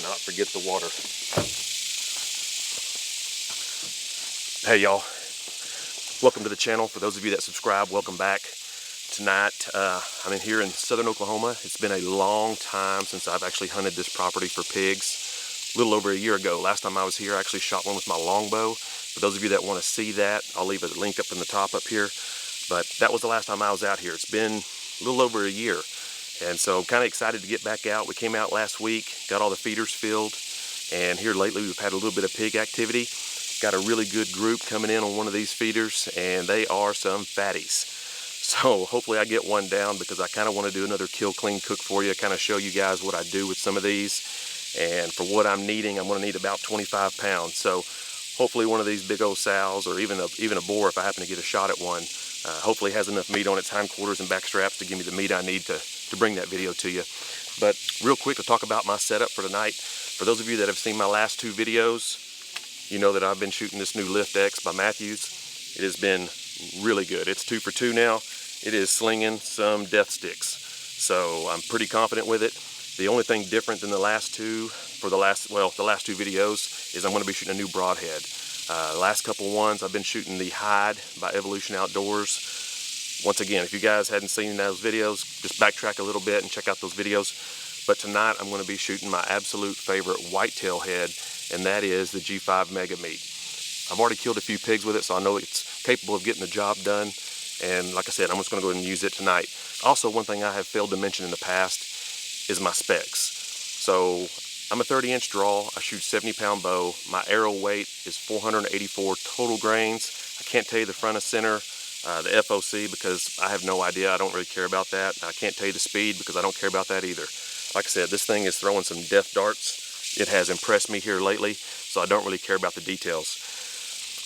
not forget the water. Hey y'all, welcome to the channel. For those of you that subscribe, welcome back. Tonight I'm in here in southern Oklahoma. It's been a long time since I've actually hunted this property for pigs. A little over a year ago. Last time I was here I actually shot one with my longbow. For those of you that want to see that, I'll leave a link up in the top up here. But that was the last time I was out here. It's been a little over a year. And so I'm kind of excited to get back out. We came out last week, got all the feeders filled. And here lately we've had a little bit of pig activity. Got a really good group coming in on one of these feeders, and they are some fatties. So hopefully I get one down, because I kind of want to do another kill, clean, cook for you, kind of show you guys what I do with some of these. And for what I'm needing, I'm going to need about 25 pounds. So hopefully one of these big old sows, or even a boar, if I happen to get a shot at one, hopefully has enough meat on its hindquarters and back straps to give me the meat I need to bring that video to you. But real quick, to talk about my setup for tonight. For those of you that have seen my last two videos, you know that I've been shooting this new Lift X by Matthews. It has been really good. It's 2 for 2 now. It is slinging some death sticks. So I'm pretty confident with it. The only thing different than the last two, the last two videos, is I'm going to be shooting a new broadhead. Last couple ones, I've been shooting the Hide by Evolution Outdoors. Once again, if you guys hadn't seen those videos, just backtrack a little bit and check out those videos. But tonight I'm going to be shooting my absolute favorite whitetail head, and that is the G5 Mega Meat. I've already killed a few pigs with it, so I know it's capable of getting the job done. And like I said, I'm just going to go ahead and use it tonight. Also, one thing I have failed to mention in the past is my specs. So I'm a 30-inch draw. I shoot 70-pound bow. My arrow weight is 484 total grains. I can't tell you the front and center, the FOC, because I have no idea. I don't really care about that. I can't tell you the speed because I don't care about that either. Like I said, this thing is throwing some death darts. It has impressed me here lately, so I don't really care about the details.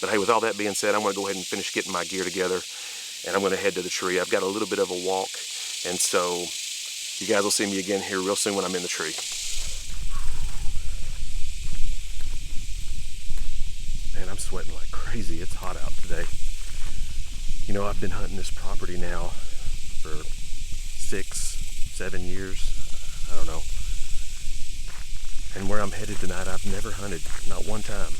But hey, with all that being said, I'm going to go ahead and finish getting my gear together, and I'm going to head to the tree. I've got a little bit of a walk, and so you guys will see me again here real soon when I'm in the tree. Man, I'm sweating like crazy. It's hot out today. You know, I've been hunting this property now for 6-7 years. I don't know. And where I'm headed tonight, I've never hunted, not one time.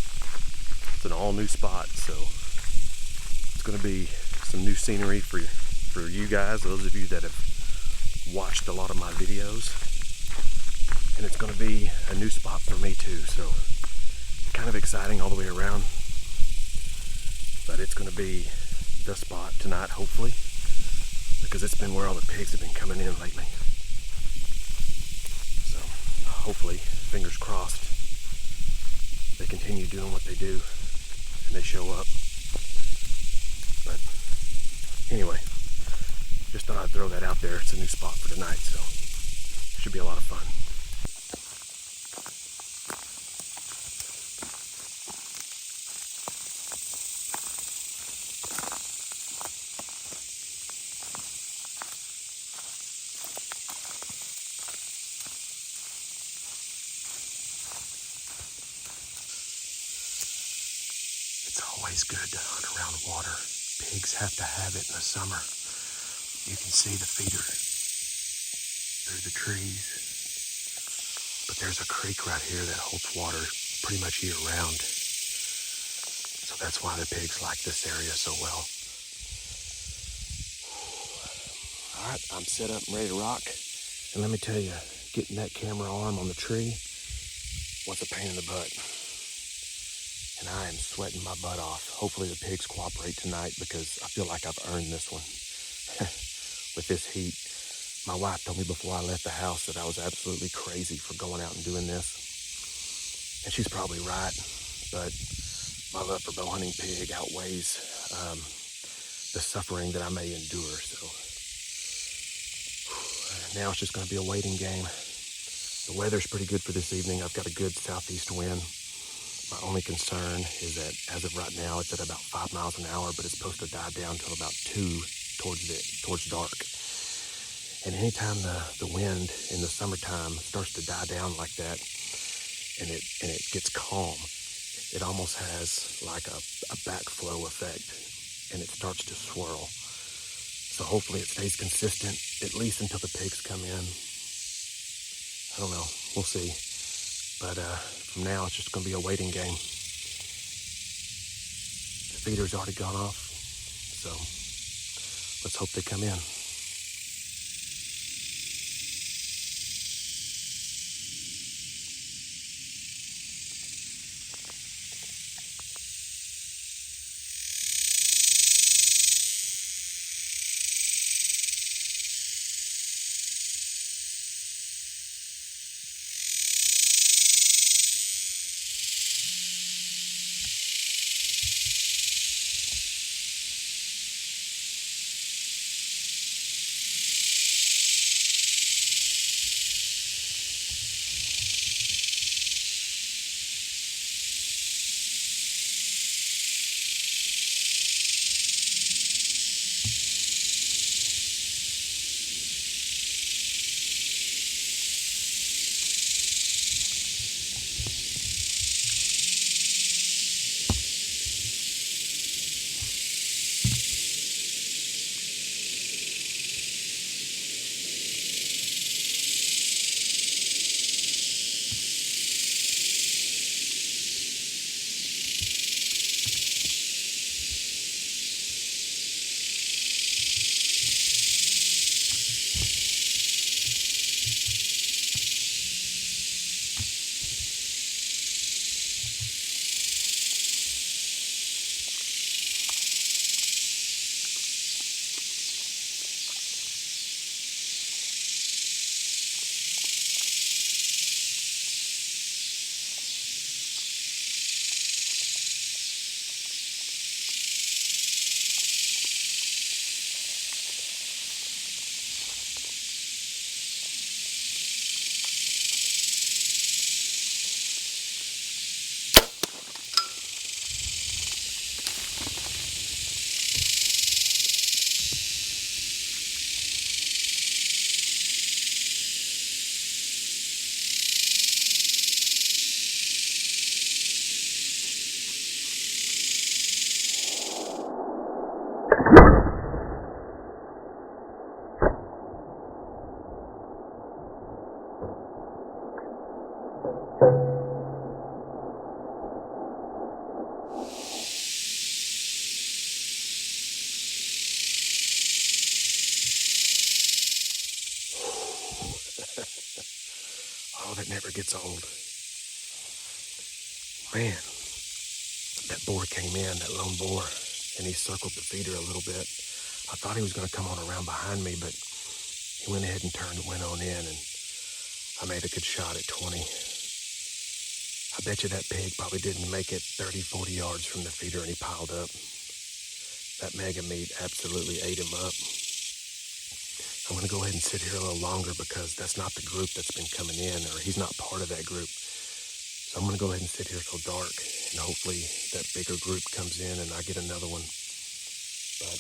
It's an all new spot, so it's going to be some new scenery for you guys, those of you that have watched a lot of my videos. And it's going to be a new spot for me too, so kind of exciting all the way around. But it's going to be the spot tonight, hopefully, because it's been where all the pigs have been coming in lately. So hopefully, fingers crossed, they continue doing what they do and they show up. But anyway, just thought I'd throw that out there. It's a new spot for tonight, so it should be a lot of fun. It's always good to hunt around water. Pigs have to have it in the summer. You can see the feeder through the trees. But there's a creek right here that holds water pretty much year round. So that's why the pigs like this area so well. All right, I'm set up and ready to rock. And let me tell you, getting that camera arm on the tree was a pain in the butt. And I am sweating my butt off. Hopefully the pigs cooperate tonight, because I feel like I've earned this one. With this heat. My wife told me before I left the house that I was absolutely crazy for going out and doing this. And she's probably right, but my love for bow hunting pig outweighs the suffering that I may endure. So now it's just going to be a waiting game. The weather's pretty good for this evening. I've got a good southeast wind. My only concern is that as of right now, it's at about 5 miles an hour, but it's supposed to die down till about 2 towards dark. And anytime the wind in the summertime starts to die down like that, and it gets calm, it almost has like a backflow effect, and it starts to swirl. So hopefully it stays consistent, at least until the pigs come in. I don't know, we'll see. But from now, it's just going to be a waiting game. The feeder's already gone off, so let's hope they come in. Oh, that never gets old. Man, that boar came in, that lone boar, and he circled the feeder a little bit. I thought he was going to come on around behind me, but he went ahead and turned and went on in, and I made a good shot at 20. I bet you that pig probably didn't make it 30, 40 yards from the feeder, and he piled up. That mega meat absolutely ate him up. I'm going to go ahead and sit here a little longer because that's not the group that's been coming in, or he's not part of that group. So I'm going to go ahead and sit here till dark, and hopefully that bigger group comes in and I get another one. But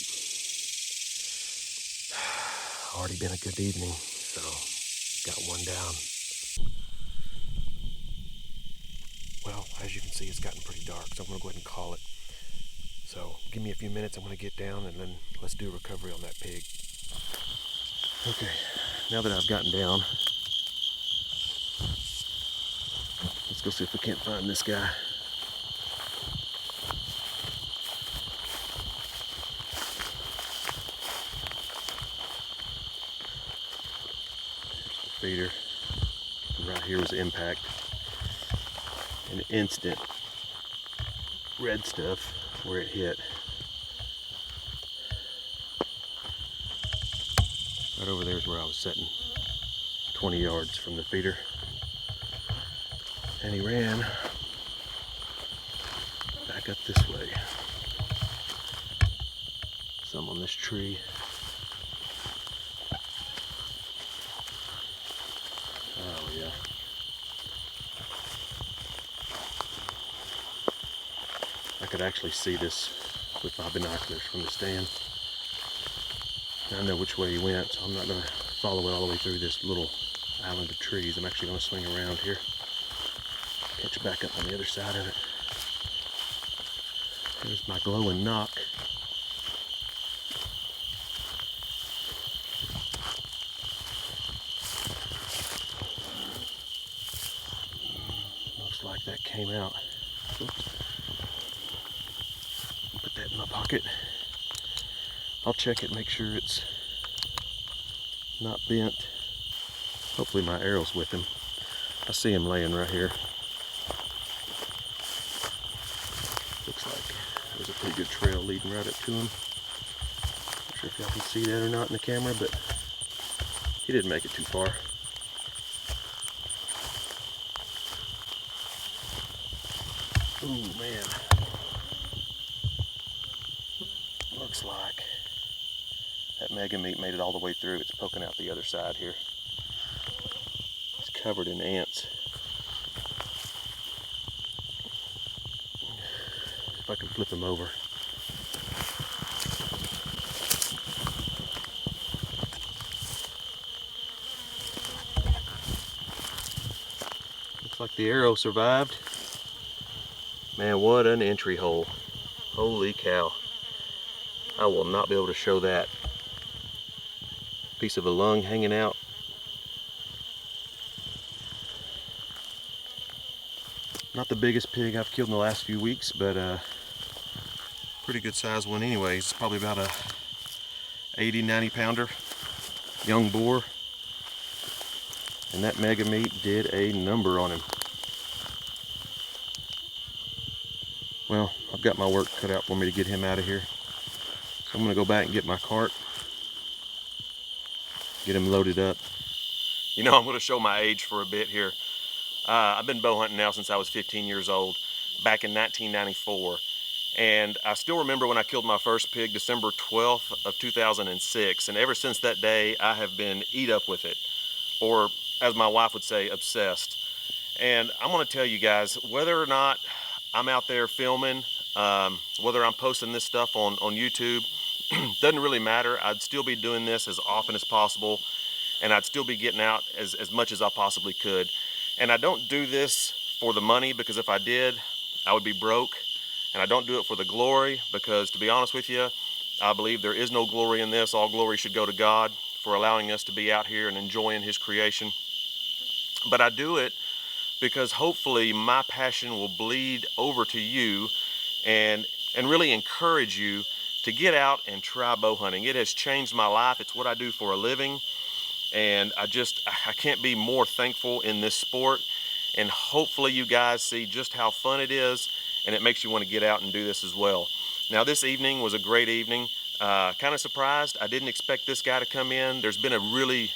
already been a good evening, so got one down. Well, as you can see, it's gotten pretty dark, so I'm going to go ahead and call it. So give me a few minutes, I'm going to get down, and then let's do a recovery on that pig. Okay, now that I've gotten down, let's go see if we can't find this guy. There's the feeder. And right here was the impact. An instant red stuff where it hit. Right over there is where I was sitting, 20 yards from the feeder. And he ran back up this way. Some on this tree. Oh yeah. I could actually see this with my binoculars from the stand. I know which way he went, so I'm not going to follow it all the way through this little island of trees. I'm actually going to swing around here, catch back up on the other side of it. There's my glowing knock. like that came out. Put that in my pocket. I'll check it, make sure it's not bent. Hopefully my arrow's with him. I see him laying right here. Looks like there's a pretty good trail leading right up to him. Not sure if y'all can see that or not in the camera, but he didn't make it too far. Ooh, man. Looks like that mega meat made it all the way through. It's poking out the other side here. It's covered in ants. If I can flip him over. Looks like the arrow survived. Man, what an entry hole. Holy cow. I will not be able to show that. Piece of a lung hanging out. Not the biggest pig I've killed in the last few weeks, but pretty good sized one anyways. It's probably about a 80-90 pounder young boar. And that mega meat did a number on him. Well, I've got my work cut out for me to get him out of here. So I'm gonna go back and get my cart, get him loaded up. You know, I'm gonna show my age for a bit here. I've been bow hunting now since I was 15 years old, back in 1994. And I still remember when I killed my first pig, December 12th of 2006. And ever since that day, I have been eat up with it. Or as my wife would say, obsessed. And I'm gonna tell you guys, whether or not I'm out there filming, whether I'm posting this stuff on YouTube, doesn't really matter. I'd still be doing this as often as possible, and I'd still be getting out as much as I possibly could. And I don't do this for the money, because if I did, I would be broke. And I don't do it for the glory, because to be honest with you, I believe there is no glory in this. All glory should go to God for allowing us to be out here and enjoying His creation. But I do it because hopefully my passion will bleed over to you and really encourage you to get out and try bow hunting. It has changed my life. It's what I do for a living. And I can't be more thankful in this sport. And hopefully you guys see just how fun it is, and it makes you want to get out and do this as well. Now, this evening was a great evening. Kind of surprised. I didn't expect this guy to come in. There's been a really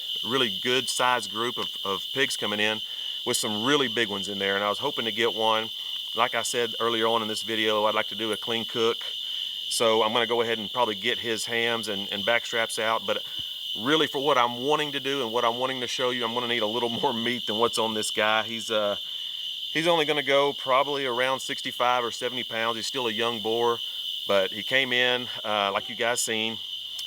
good sized group of pigs coming in with some really big ones in there, and I was hoping to get one. Like I said earlier on in this video, I'd like to do a clean cook. So I'm gonna go ahead and probably get his hams and back straps out. But really, for what I'm wanting to do and what I'm wanting to show you, I'm gonna need a little more meat than what's on this guy. He's only gonna go probably around 65 or 70 pounds. He's still a young boar, but he came in, like you guys seen,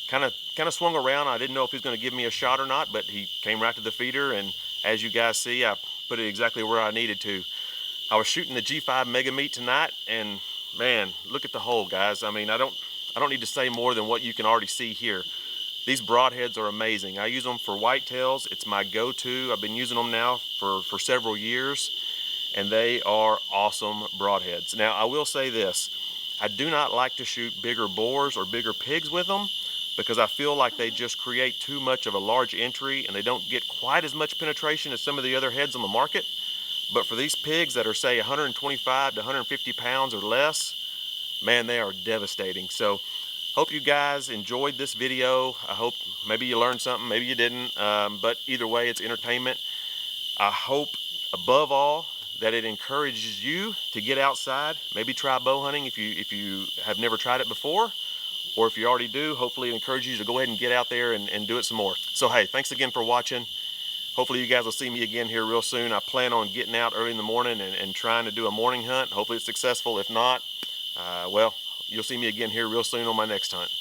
kind of swung around. I didn't know if he was gonna give me a shot or not, but he came right to the feeder, and as you guys see, I put it exactly where I needed to. I was shooting the G5 Mega Meat tonight, and man, look at the hole, guys. I mean, I don't need to say more than what you can already see here. These broadheads are amazing. I use them for whitetails. It's my go-to. I've been using them now for several years, and they are awesome broadheads. Now, I will say this. I do not like to shoot bigger boars or bigger pigs with them, because I feel like they just create too much of a large entry and they don't get quite as much penetration as some of the other heads on the market. But for these pigs that are, say, 125 to 150 pounds or less, man, they are devastating. So hope you guys enjoyed this video. I hope maybe you learned something, maybe you didn't, but either way, it's entertainment. I hope above all that it encourages you to get outside, maybe try bow hunting if you have never tried it before. Or if you already do, hopefully it encourages you to go ahead and get out there and do it some more. So hey, thanks again for watching. Hopefully you guys will see me again here real soon. I plan on getting out early in the morning and trying to do a morning hunt. Hopefully it's successful. If not, well, you'll see me again here real soon on my next hunt.